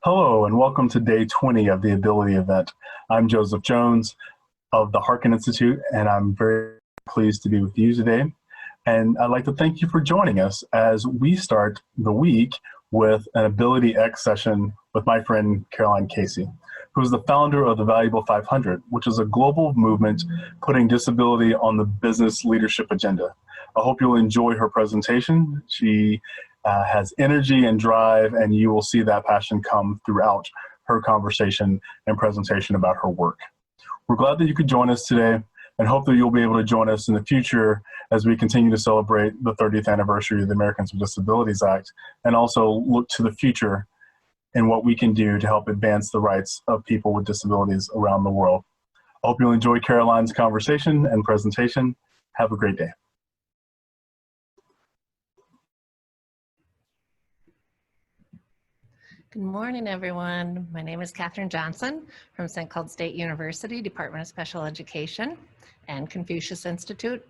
Hello and welcome to day 20 of the Ability event. I'm Joseph Jones of the Harkin Institute, and I'm very pleased to be with you today. And I'd like to thank you for joining us as we start the week with an ABILITyx session with my friend Caroline Casey, who is the founder of the Valuable 500, which is a global movement putting disability on the business leadership agenda. I hope you'll enjoy her presentation. She has energy and drive, and you will see that passion come throughout her conversation and presentation about her work. We're glad that you could join us today, and hope that you'll be able to join us in the future as we continue to celebrate the 30th anniversary of the Americans with Disabilities Act, and also look to the future and what we can do to help advance the rights of people with disabilities around the world. I hope you'll enjoy Caroline's conversation and presentation. Have a great day. Good morning, everyone. My name is Katherine Johnson from St. Cloud State University, Department of Special Education and Confucius Institute.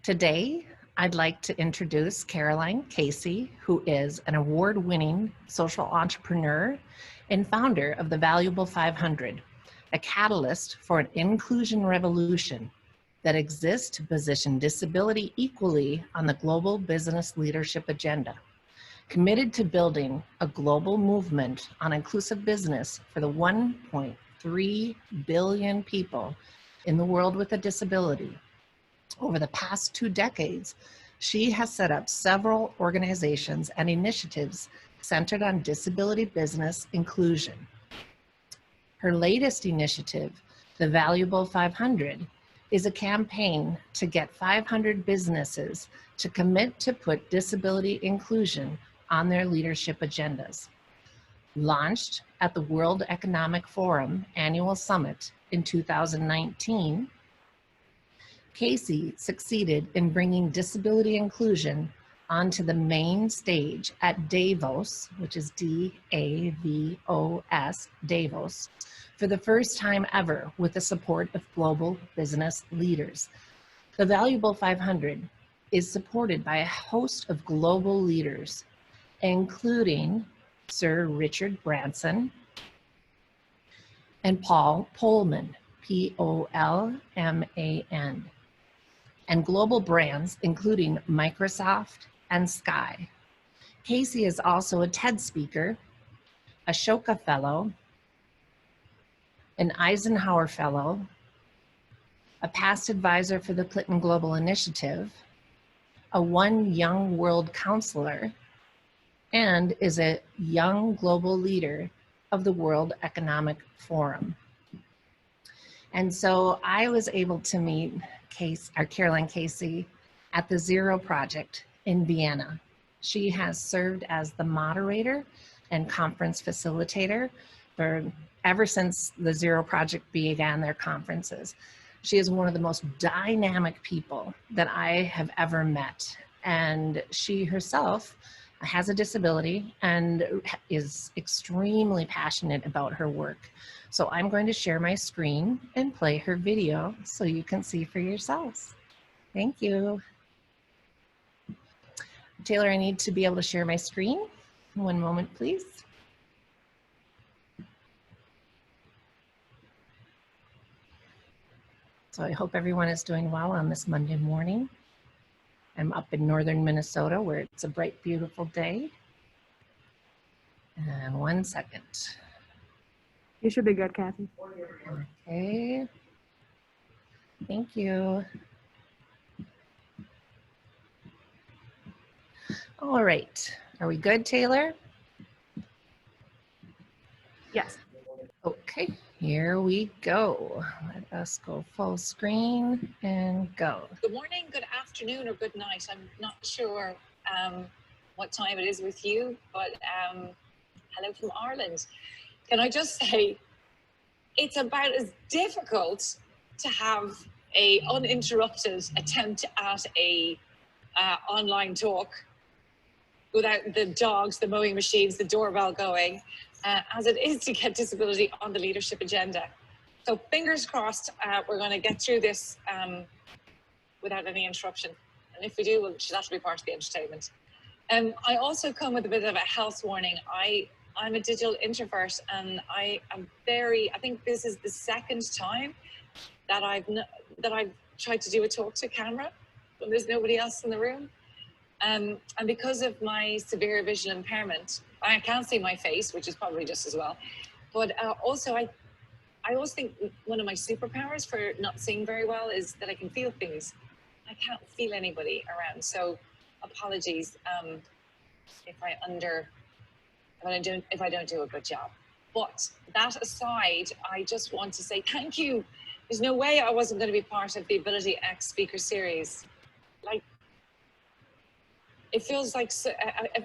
Today, I'd like to introduce Caroline Casey, who is an award-winning social entrepreneur and founder of the Valuable 500, a catalyst for an inclusion revolution that exists to position disability equally on the global business leadership agenda. Committed to building a global movement on inclusive business for the 1.3 billion people in the world with a disability. Over the past 2 decades, she has set up several organizations and initiatives centered on disability business inclusion. Her latest initiative, the Valuable 500, is a campaign to get 500 businesses to commit to put disability inclusion on their leadership agendas. Launched at the World Economic Forum Annual Summit in 2019, Casey succeeded in bringing disability inclusion onto the main stage at Davos, which is D-A-V-O-S, Davos, for the first time ever with the support of global business leaders. The Valuable 500 is supported by a host of global leaders, including Sir Richard Branson and Paul Polman, P-O-L-M-A-N, and global brands including Microsoft and Sky. Casey is also a TED speaker, a Ashoka Fellow, an Eisenhower Fellow, a past advisor for the Clinton Global Initiative, a One Young World Counselor, and is a young global leader of the World Economic Forum. And so I was able to meet Caroline Casey at the Zero Project in Vienna. She has served as the moderator and conference facilitator ever since the Zero Project began their conferences. She is one of the most dynamic people that I have ever met. And she herself has a disability and is extremely passionate about her work. So I'm going to share my screen and play her video so you can see for yourselves. Thank you. Taylor, I need to be able to share my screen. One moment, please. So I hope everyone is doing well on this Monday morning. I'm up in northern Minnesota where it's a bright, beautiful day. And 1 second. You should be good, Kathy. Okay. Thank you. All right. Are we good, Taylor? Yes. Okay, here we go. Let us go full screen and go. Good morning, good afternoon, or good night. I'm not sure what time it is with you, but hello from Ireland. Can I just say, it's about as difficult to have a uninterrupted attempt at a online talk without the dogs, the mowing machines, the doorbell going, as it is to get disability on the leadership agenda. So fingers crossed, we're going to get through this without any interruption. And if we do, that'll be part of the entertainment. I also come with a bit of a health warning. I I'm a digital introvert, and I think this is the second time that I've tried to do a talk to camera when there's nobody else in the room. And because of my severe visual impairment, I can't see my face, which is probably just as well. But also, I always think one of my superpowers for not seeing very well is that I can feel things. I can't feel anybody around. So apologies if I don't do a good job. But that aside, I just want to say thank you. There's no way I wasn't going to be part of the ABILITYx speaker series. Like, it feels like,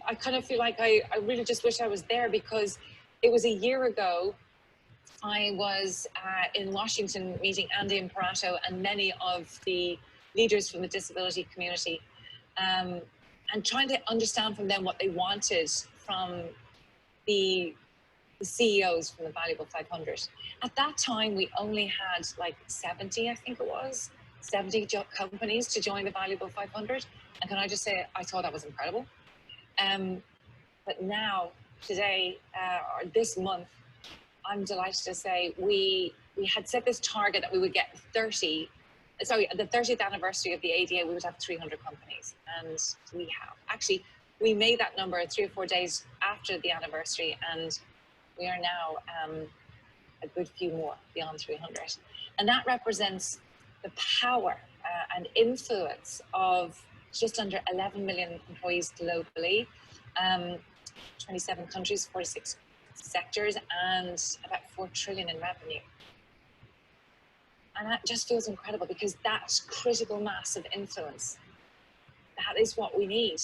I kind of feel like I really just wish I was there, because it was a year ago. I was in Washington meeting Andy Imparato and many of the leaders from the disability community, and trying to understand from them what they wanted from the CEOs from the Valuable 500. At that time, we only had like 70, I think it was, 70 companies to join the Valuable 500. And can I just say, I thought that was incredible. But now, today, or this month, I'm delighted to say we had set this target that we would get the 30th anniversary of the ADA, we would have 300 companies. And we have. Actually, we made that number 3 or 4 days after the anniversary, and we are now a good few more beyond 300. And that represents the power and influence of just under 11 million employees globally, 27 countries, 46 sectors, and about 4 trillion in revenue. And that just feels incredible, because that critical mass of influence, that is what we need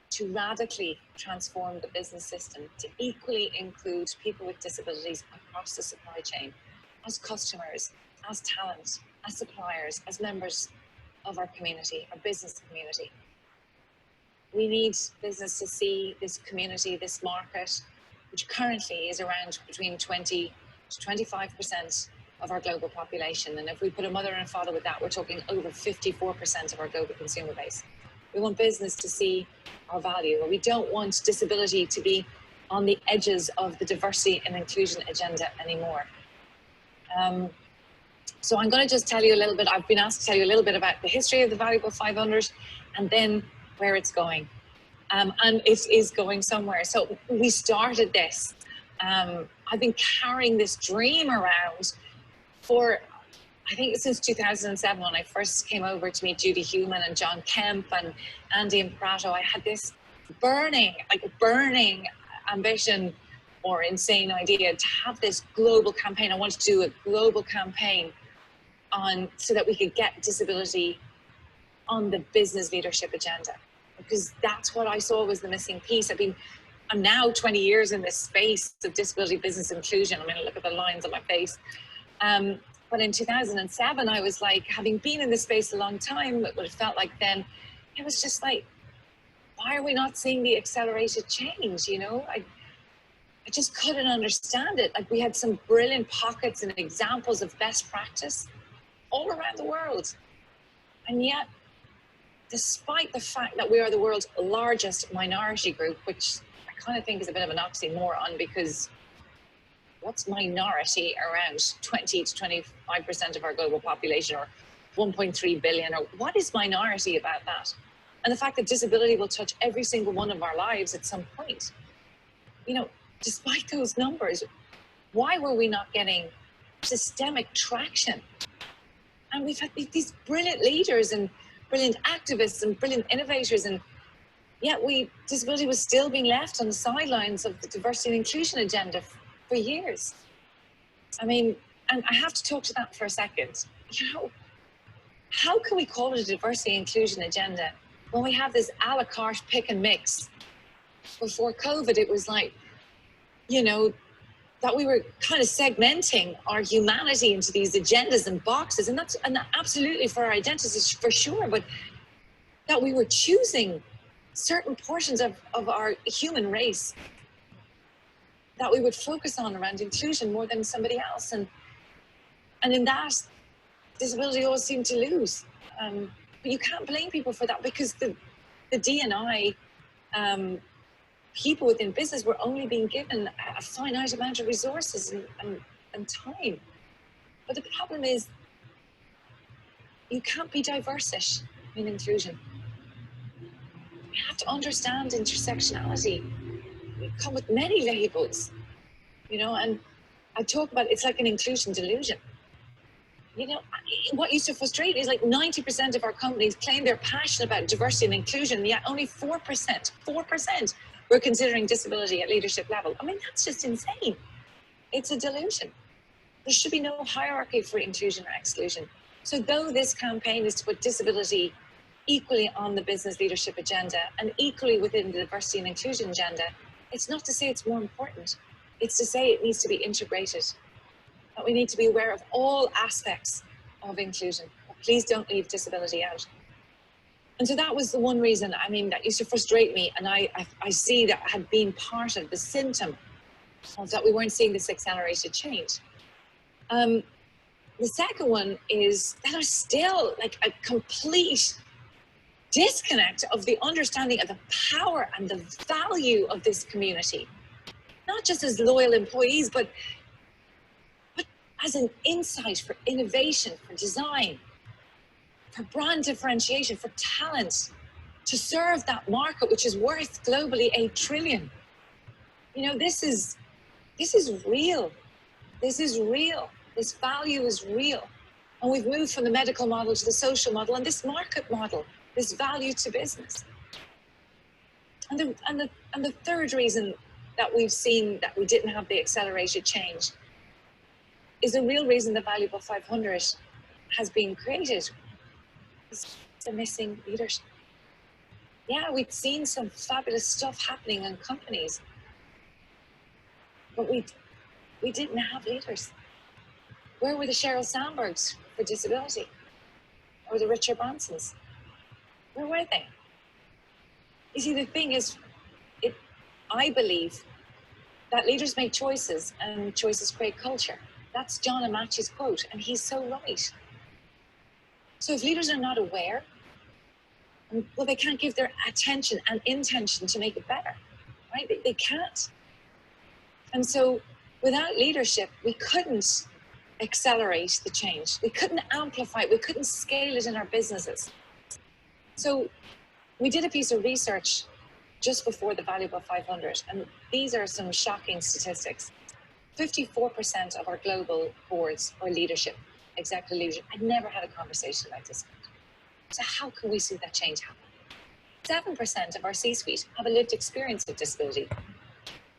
to radically transform the business system, to equally include people with disabilities across the supply chain, as customers, as talent, as suppliers, as members of our community, our business community. We need business to see this community, this market, which currently is around between 20 to 25% of our global population. And if we put a mother and a father with that, we're talking over 54% of our global consumer base. We want business to see our value. We don't want disability to be on the edges of the diversity and inclusion agenda anymore. So I'm going to just tell you a little bit, I've been asked to tell you a little bit about the history of the Valuable 500 and then where it's going. And it is going somewhere. So we started this. I've been carrying this dream around for, I think, since 2007, when I first came over to meet Judy Heumann and John Kemp and Andy Imparato. I had this burning ambition or insane idea to have this global campaign. I wanted to do a global campaign so that we could get disability on the business leadership agenda, because that's what I saw was the missing piece. I'm now 20 years in this space of disability business inclusion. I mean, look at the lines on my face. But in 2007, I was like, having been in this space a long time, what it felt like then, it was just like, why are we not seeing the accelerated change? You know, I just couldn't understand it. Like, we had some brilliant pockets and examples of best practice all around the world. And yet, despite the fact that we are the world's largest minority group, which I kind of think is a bit of an oxymoron, because what's minority? Around 20 to 25% of our global population, or 1.3 billion, or what is minority about that? And the fact that disability will touch every single one of our lives at some point. You know, despite those numbers, why were we not getting systemic traction? And we've had these brilliant leaders and brilliant activists and brilliant innovators, and yet disability was still being left on the sidelines of the diversity and inclusion agenda for years. I mean, and I have to talk to that for a second. You know, how can we call it a diversity and inclusion agenda when we have this a la carte pick and mix? Before COVID, it was like, you know, that we were kind of segmenting our humanity into these agendas and boxes, and that's absolutely for our identities, for sure, but that we were choosing certain portions of our human race that we would focus on around inclusion more than somebody else, and in that, disability always seemed to lose. But you can't blame people for that, because the D&I people within business were only being given a finite amount of resources and time. But the problem is, you can't be diverse in inclusion. You have to understand intersectionality. We come with many labels, and I talk about it's like an inclusion delusion. What used to frustrate me is like 90% of our companies claim they're passionate about diversity and inclusion, yet only 4% were considering disability at leadership level. I mean, that's just insane. It's a delusion. There should be no hierarchy for inclusion or exclusion. So though this campaign is to put disability equally on the business leadership agenda and equally within the diversity and inclusion agenda, it's not to say it's more important. It's to say it needs to be integrated. That we need to be aware of all aspects of inclusion. Please don't leave disability out. And so that was the one reason, that used to frustrate me. And I see that had been part of the symptom of that we weren't seeing this accelerated change. The second one is that there's still like a complete disconnect of the understanding of the power and the value of this community, not just as loyal employees, but as an insight for innovation, for design, for brand differentiation, for talent, to serve that market, which is worth globally $8 trillion. This is real. This is real. This value is real. And we've moved from the medical model to the social model and this market model, this value to business. And the third reason that we've seen that we didn't have the accelerated change is the real reason the Valuable 500 has been created. Is the missing leadership. Yeah, we'd seen some fabulous stuff happening in companies, but we didn't have leaders. Where were the Sheryl Sandbergs for disability? Or the Richard Bransons? Where were they? You see, the thing is, I believe that leaders make choices and choices create culture. That's John Amachi's quote, and he's so right. So if leaders are not aware, well, they can't give their attention and intention to make it better, right? They can't. And so without leadership, we couldn't accelerate the change. We couldn't amplify it. We couldn't scale it in our businesses. So we did a piece of research just before the Valuable 500, and these are some shocking statistics. 54% of our global boards or leadership, executive leadership, I'd never had a conversation like this. So how can we see that change happen? 7% of our C-suite have a lived experience of disability,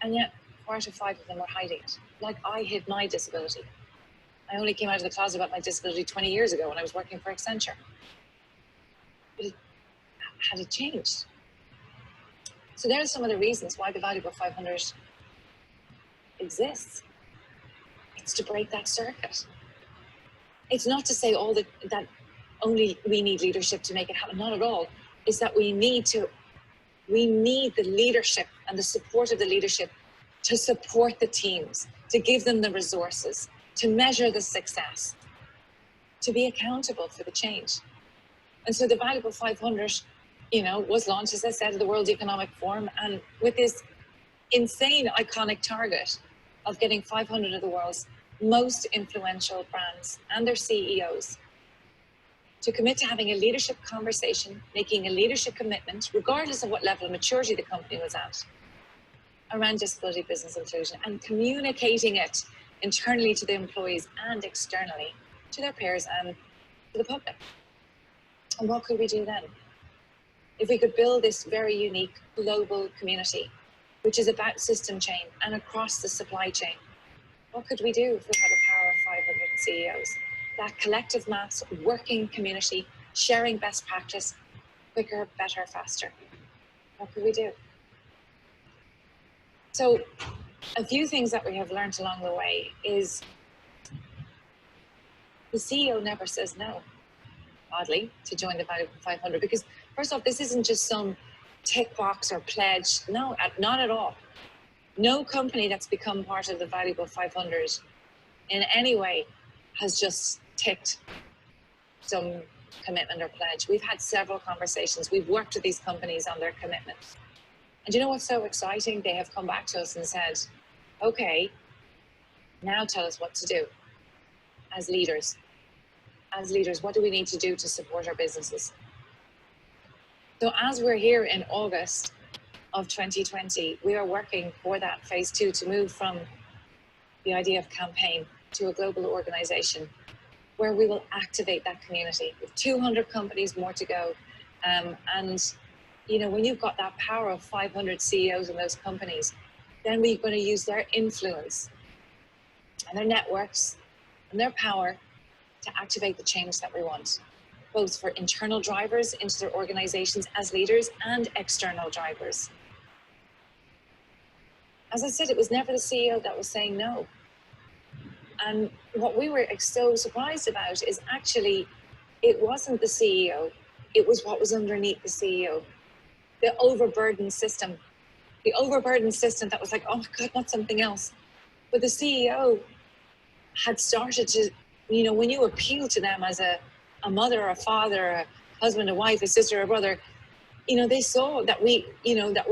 and yet 4 out of 5 of them are hiding it. Like I hid my disability. I only came out of the closet about my disability 20 years ago when I was working for Accenture. But had it changed? So there are some of the reasons why the Valuable 500 exists. It's to break that circuit. It's not to say that only we need leadership to make it happen. Not at all. It's that we need the leadership and the support of the leadership to support the teams, to give them the resources, to measure the success, to be accountable for the change. And so the Valuable 500, was launched, as I said, at the World Economic Forum, and with this insane, iconic target of getting 500 of the world's most influential brands and their CEOs to commit to having a leadership conversation, making a leadership commitment, regardless of what level of maturity the company was at, around disability business inclusion, and communicating it internally to the employees and externally to their peers and to the public. And what could we do then? If we could build this very unique global community, which is about system change and across the supply chain, what could we do if we had the power of 500 CEOs? That collective mass, working community, sharing best practice, quicker, better, faster. What could we do? So a few things that we have learned along the way is the CEO never says no, oddly, to join the Valuable 500, because first off, this isn't just some tick box or pledge. No, not at all. No company that's become part of the Valuable 500 in any way has just ticked some commitment or pledge. We've had several conversations. We've worked with these companies on their commitments. And you know what's so exciting? They have come back to us and said, okay, now tell us what to do as leaders. As leaders, what do we need to do to support our businesses? So as we're here in August of 2020, we are working for that phase 2 to move from the idea of campaign to a global organization where we will activate that community with 200 companies more to go. And you know, when you've got that power of 500 CEOs in those companies, then we're going to use their influence and their networks and their power to activate the change that we want, both for internal drivers into their organizations as leaders and external drivers. As I said, it was never the CEO that was saying no. And what we were so surprised about is actually, it wasn't the CEO, it was what was underneath the CEO. The overburdened system. The overburdened system that was like, oh my God, not something else. But the CEO had started to, you know, when you appeal to them as a mother, a father, a husband, a wife, a sister, a brother, you know, they saw that we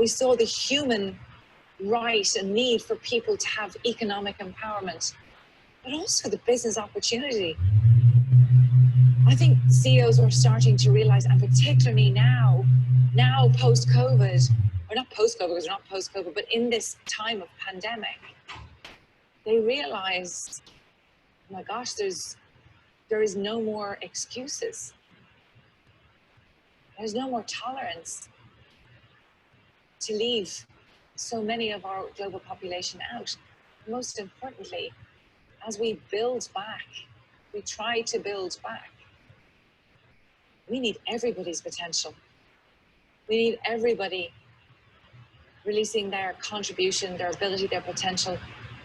saw the human right and need for people to have economic empowerment, but also the business opportunity. I think CEOs are starting to realize, and particularly now post-COVID, or not post-COVID, because we're not post-COVID, but in this time of pandemic, they realize, oh my gosh, there is no more excuses. There's no more tolerance to leave so many of our global population out. Most importantly, as we build back, we try to build back, we need everybody's potential. We need everybody releasing their contribution, their ability, their potential,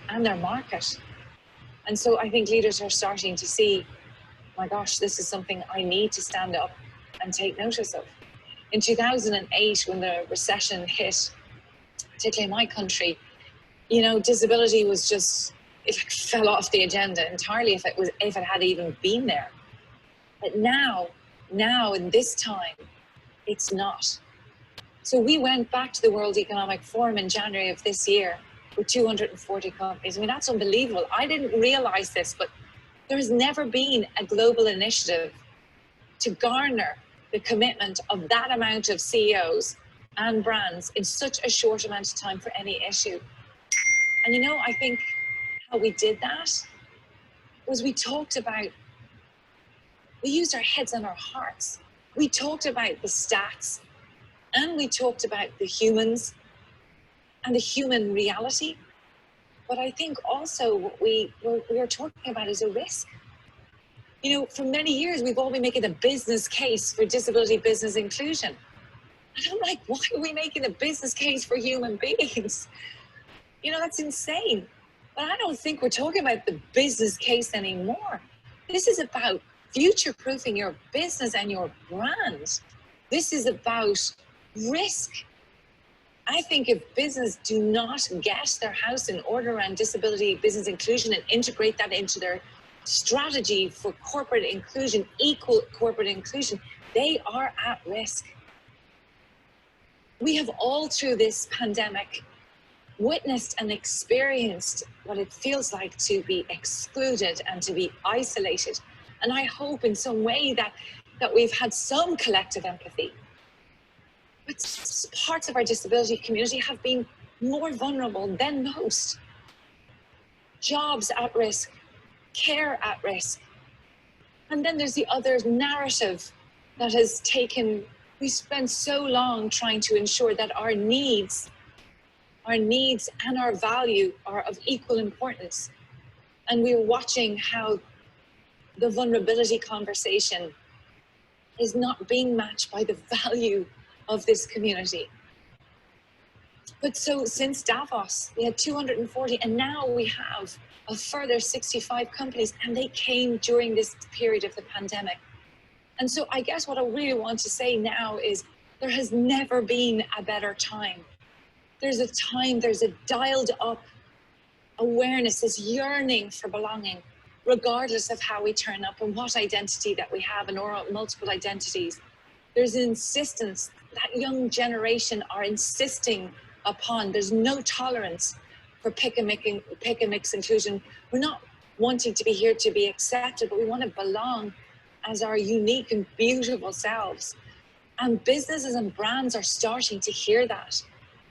and their market. And so I think leaders are starting to see, my gosh, this is something I need to stand up and take notice of. In 2008, when the recession hit, particularly in my country, you know, disability was just, it fell off the agenda entirely if it had even been there. But now in this time, it's not. So we went back to the World Economic Forum in January of this year with 240 companies. I mean, that's unbelievable. I didn't realize this, but there has never been a global initiative to garner the commitment of that amount of CEOs and brands in such a short amount of time for any issue. And you know, I think how we did that was we used our heads and our hearts. We talked about the stats, and we talked about the humans and the human reality. But I think also what we are talking about is a risk. You know, for many years, we've all been making a business case for disability business inclusion. And I'm like, why are we making a business case for human beings? You know, that's insane. But I don't think we're talking about the business case anymore. This is about future-proofing your business and your brand. This is about risk. I think if business do not get their house in order around disability business inclusion and integrate that into their strategy for corporate inclusion, equal corporate inclusion, they are at risk. We have all through this pandemic witnessed and experienced what it feels like to be excluded and to be isolated. And I hope in some way that we've had some collective empathy. But parts of our disability community have been more vulnerable than most. Jobs at risk, care at risk. And then there's the other narrative that has taken, we spent so long trying to ensure that our needs and our value are of equal importance. And we're watching how the vulnerability conversation is not being matched by the value of this community. But so since Davos, we had 240, and now we have a further 65 companies, and they came during this period of the pandemic. And so I guess what I really want to say now is there has never been a better time. There's a dialed up awareness, this yearning for belonging, regardless of how we turn up and what identity that we have and or multiple identities. There's an insistence that young generation are insisting upon. There's no tolerance for pick and mix inclusion. We're not wanting to be here to be accepted, but we want to belong as our unique and beautiful selves. And businesses and brands are starting to hear that.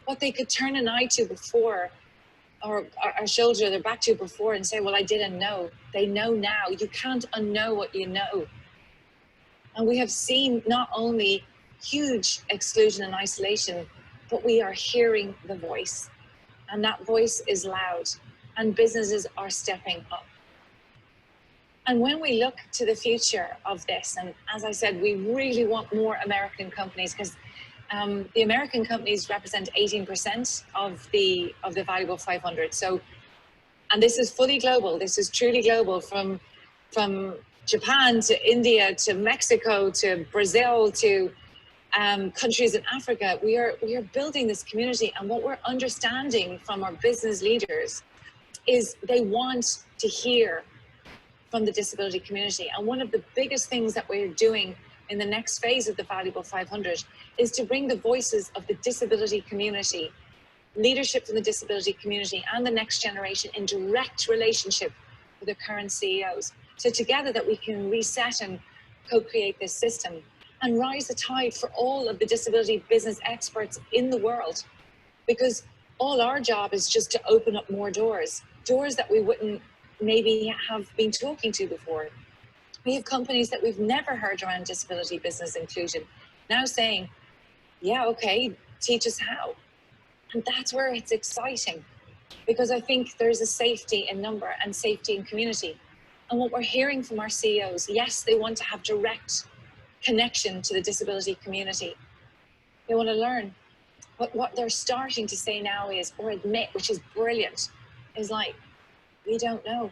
What they could turn an eye to before, or shoulder their back to before and say, well, I didn't know. They know now. You can't unknow what you know. And we have seen not only huge exclusion and isolation, but we are hearing the voice. And that voice is loud, and businesses are stepping up. And when we look to the future of this, and as I said, we really want more American companies, because the American companies represent 18% of the valuable 500. So, and this is fully global. This is truly global, from Japan to India to Mexico to Brazil to countries in Africa. We are building this community, and what we're understanding from our business leaders is they want to hear from the disability community. And one of the biggest things that we're doing in the next phase of the Valuable 500 is to bring the voices of the disability community, leadership from the disability community and the next generation in direct relationship with the current CEOs. So together that we can reset and co-create this system and rise the tide for all of the disability business experts in the world. Because all our job is just to open up more doors that we wouldn't maybe have been talking to before. We have companies that we've never heard around disability business inclusion now saying, yeah, okay, teach us how. And that's where it's exciting, because I think there's a safety in number and safety in community. And what we're hearing from our CEOs, yes, they want to have direct connection to the disability community. They want to learn. But what they're starting to say now is, or admit, which is brilliant, is like, we don't know.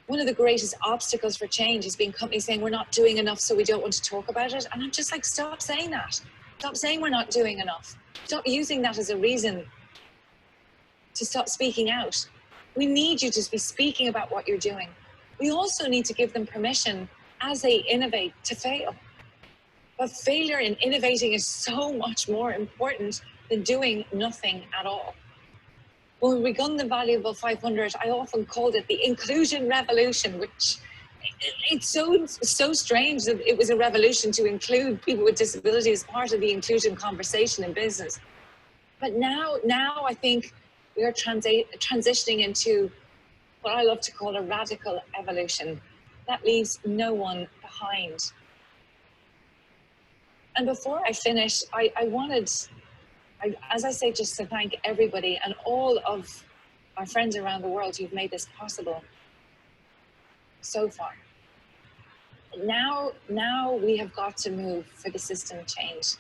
One of the greatest obstacles for change has been companies saying we're not doing enough, so we don't want to talk about it. And I'm just like, stop saying that. Stop saying we're not doing enough. Stop using that as a reason to stop speaking out. We need you to be speaking about what you're doing. We also need to give them permission as they innovate to fail. But failure in innovating is so much more important than doing nothing at all. When we begun the Valuable 500, I often called it the inclusion revolution, which it's so strange that it was a revolution to include people with disabilities as part of the inclusion conversation in business. But now I think we are transitioning into what I love to call a radical evolution that leaves no one behind. And before I finish, I wanted, as I say, just to thank everybody and all of our friends around the world who've made this possible so far. Now we have got to move for the system change.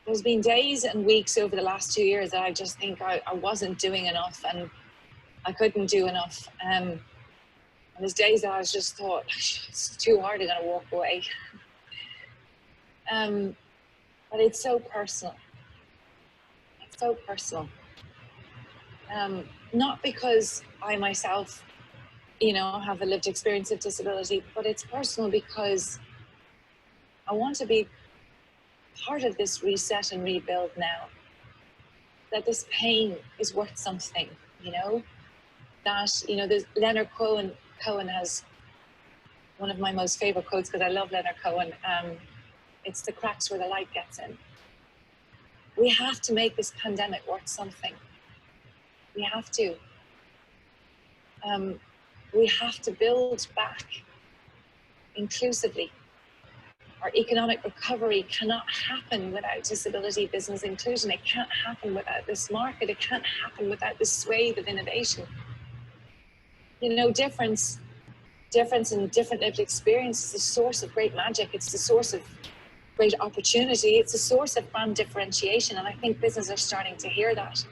There's been days and weeks over the last 2 years that I just think I wasn't doing enough and I couldn't do enough. And there's days that I just thought, it's too hard, I'm gonna walk away. But it's so personal. It's so personal. Not because I myself, have a lived experience of disability, but it's personal because I want to be part of this reset and rebuild now. That this pain is worth something, that, there's Leonard Cohen has one of my most favorite quotes, because I love Leonard Cohen. It's the cracks where the light gets in. We have to make this pandemic worth something. We have to. We have to build back inclusively. Our economic recovery cannot happen without disability business inclusion. It can't happen without this market. It can't happen without this swathe of innovation. Difference and different lived experience is the source of great magic. It's the source of great opportunity. It's a source of brand differentiation. And I think businesses are starting to hear that.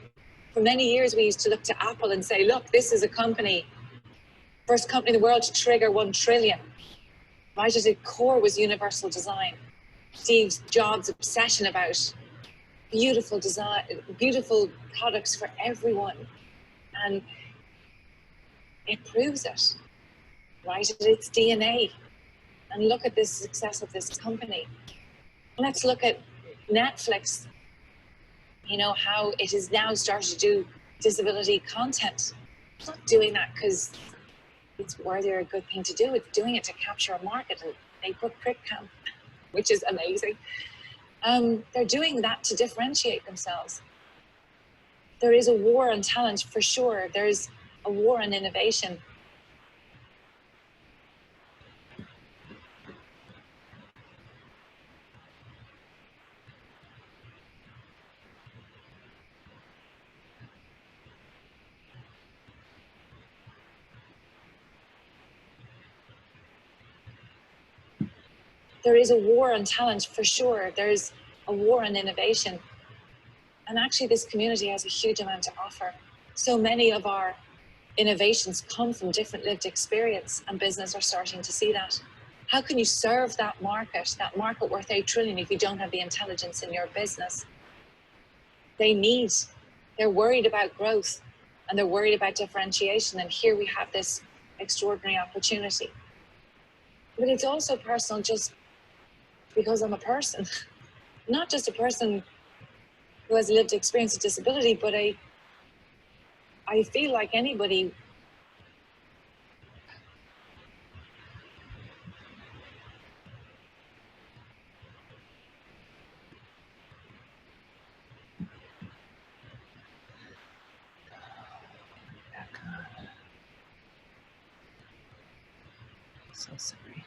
For many years, we used to look to Apple and say, look, this is a company, first company in the world to trigger 1 trillion. Right at its core was universal design. Steve Jobs' obsession about beautiful design, beautiful products for everyone. And it proves it. right at its DNA. And look at the success of this company. Let's look at Netflix, you know, how it has now started to do disability content. It's not doing that because it's worthy or a good thing to do. It's doing it to capture a market, and they put Crick Camp, which is amazing. They're doing that to differentiate themselves. There is a war on talent for sure. There's a war on innovation. There is a war on talent for sure. There's a war on innovation. And actually this community has a huge amount to offer. So many of our innovations come from different lived experience, and business are starting to see that. How can you serve that market worth 8 trillion, if you don't have the intelligence in your business? They're worried about growth, and they're worried about differentiation. And here we have this extraordinary opportunity. But it's also personal, just because I'm a person, not just a person who has lived experience of disability, but I feel like anybody So sorry.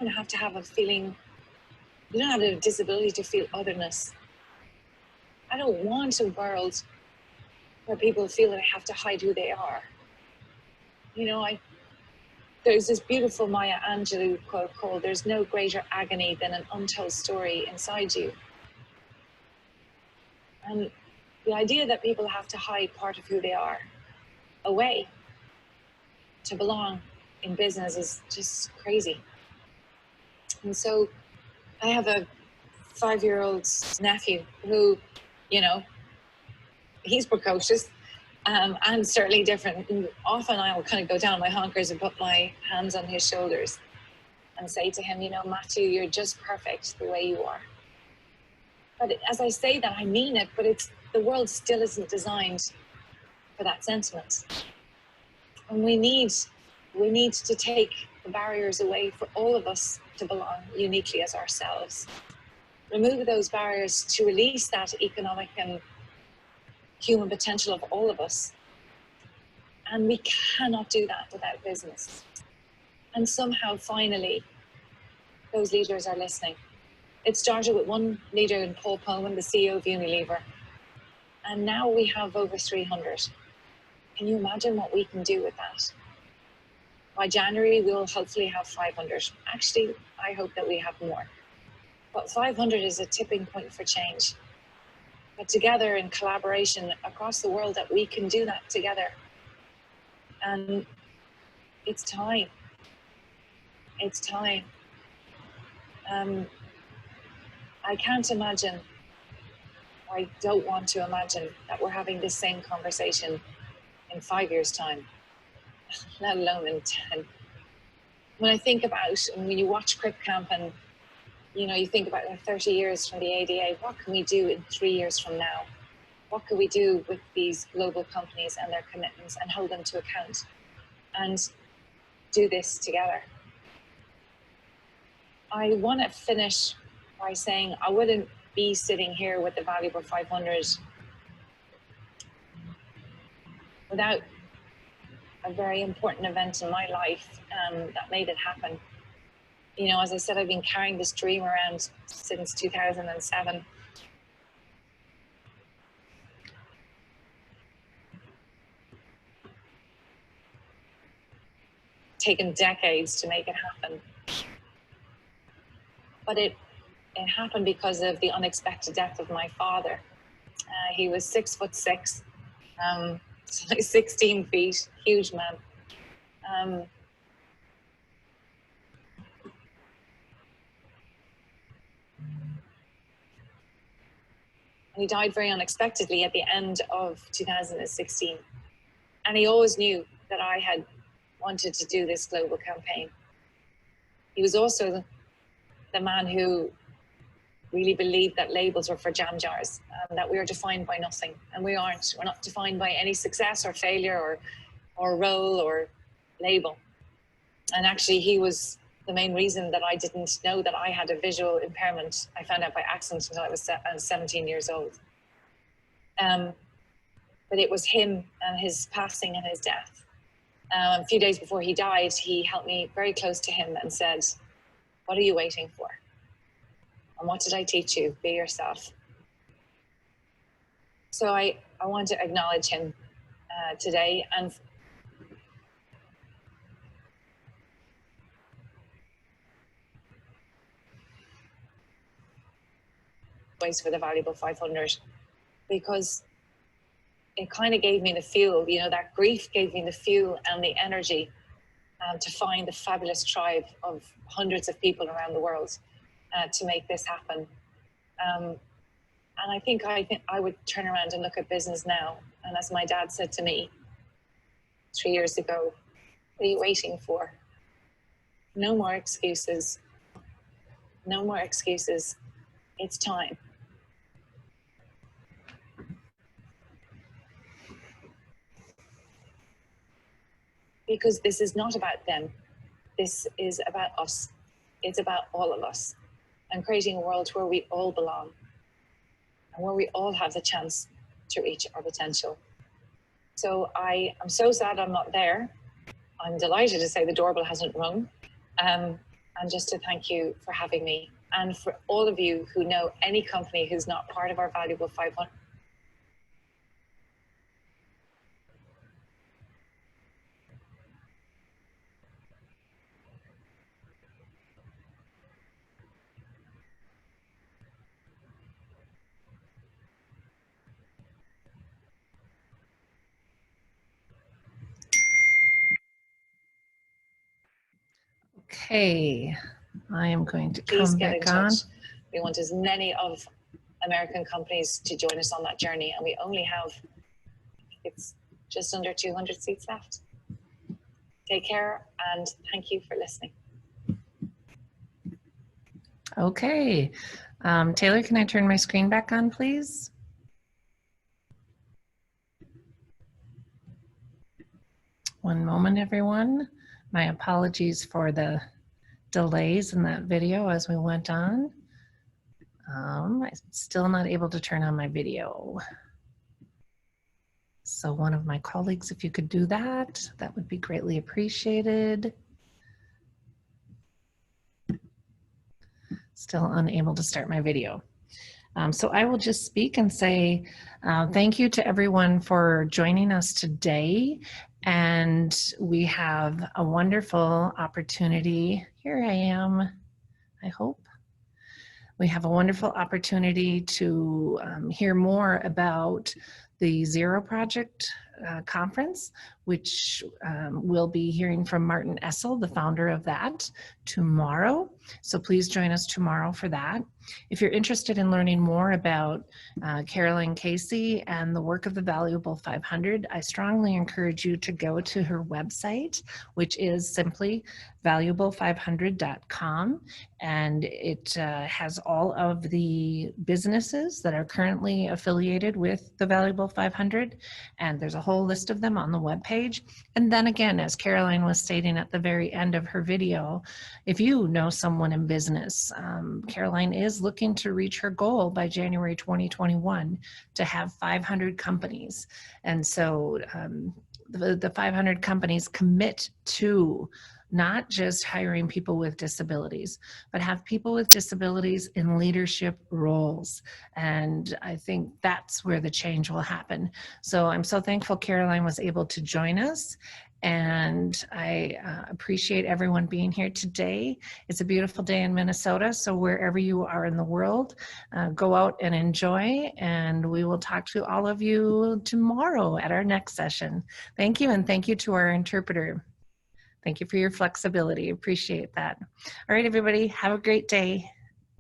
you have to have a feeling. You don't have a disability to feel otherness. I don't want a world where people feel that they have to hide who they are. You know, there's this beautiful Maya Angelou quote called, "There's no greater agony than an untold story inside you." And the idea that people have to hide part of who they are away to belong in business is just crazy. And so I have a 5-year-old nephew who, you know, he's precocious and certainly different. And often I'll kind of go down on my honkers and put my hands on his shoulders and say to him, you know, Matthew, you're just perfect the way you are. But as I say that, I mean it, but the world still isn't designed for that sentiment. And we need to take the barriers away for all of us to belong uniquely as ourselves. Remove those barriers to release that economic and human potential of all of us. And we cannot do that without business. And somehow, finally, those leaders are listening. It started with one leader in Paul Pullman, the CEO of Unilever. And now we have over 300. Can you imagine what we can do with that? By January, we'll hopefully have 500. Actually, I hope that we have more. But 500 is a tipping point for change. But together in collaboration across the world, that we can do that together. And it's time. It's time. I can't imagine, I don't want to imagine that we're having this same conversation in 5 years' time, let alone in 10. When I think about, and when you watch Crick Camp and you know, you think about 30 years from the ADA, what can we do in 3 years from now? What can we do with these global companies and their commitments and hold them to account and do this together? I want to finish by saying I wouldn't be sitting here with the valuable 500 without a very important event in my life that made it happen. You know, as I said, I've been carrying this dream around since 2007. Taken decades to make it happen. But it happened because of the unexpected death of my father. He was 6'6", so like 16 feet, huge man. He died very unexpectedly at the end of 2016. And he always knew that I had wanted to do this global campaign. He was also the man who really believed that labels were for jam jars, and that we are defined by nothing, and we aren't. We're not defined by any success or failure or role or label. And actually, he was the main reason that I didn't know that I had a visual impairment. I found out by accident until I was 17 years old. But it was him and his passing and his death. A few days before he died, he held me very close to him and said, "What are you waiting for? And what did I teach you? Be yourself." So I want to acknowledge him today, and for the Valuable 500, because it kind of gave me the fuel, you know, that grief gave me the fuel and the energy to find the fabulous tribe of hundreds of people around the world to make this happen. And I think I would turn around and look at business now. And as my dad said to me 3 years ago, "What are you waiting for? No more excuses. No more excuses. It's time." Because this is not about them. This is about us. It's about all of us, and creating a world where we all belong and where we all have the chance to reach our potential. So I am so sad I'm not there. I'm delighted to say the doorbell hasn't rung. And just to thank you for having me. And for all of you who know any company who's not part of our Valuable 500, Okay, I am going to please come get in back on. touch. We want as many of American companies to join us on that journey, and we only have, it's just under 200 seats left. Take care, and thank you for listening. Okay, Taylor, can I turn my screen back on, please? One moment, everyone. My apologies for the delays in that video as we went on. I'm still not able to turn on my video. So one of my colleagues, if you could do that, that would be greatly appreciated. Still unable to start my video. So I will just speak and say thank you to everyone for joining us today. And we have a wonderful opportunity. Here I am, I hope. We have a wonderful opportunity to hear more about the Zero Project conference, which we'll be hearing from Martin Essel, the founder of that, tomorrow. So please join us tomorrow for that. If you're interested in learning more about Caroline Casey and the work of the Valuable 500, I strongly encourage you to go to her website, which is simply valuable500.com, and it has all of the businesses that are currently affiliated with the Valuable 500, and there's a whole list of them on the webpage. And then again, as Caroline was stating at the very end of her video, if you know someone in business, Caroline is looking to reach her goal by January 2021 to have 500 companies. And so the 500 companies commit to not just hiring people with disabilities, but have people with disabilities in leadership roles. And I think that's where the change will happen. So I'm so thankful Caroline was able to join us. And I appreciate everyone being here today. It's a beautiful day in Minnesota, so wherever you are in the world, go out and enjoy, and we will talk to all of you tomorrow at our next session. Thank you, and thank you to our interpreter. Thank you for your flexibility. Appreciate that. All right, everybody, have a great day.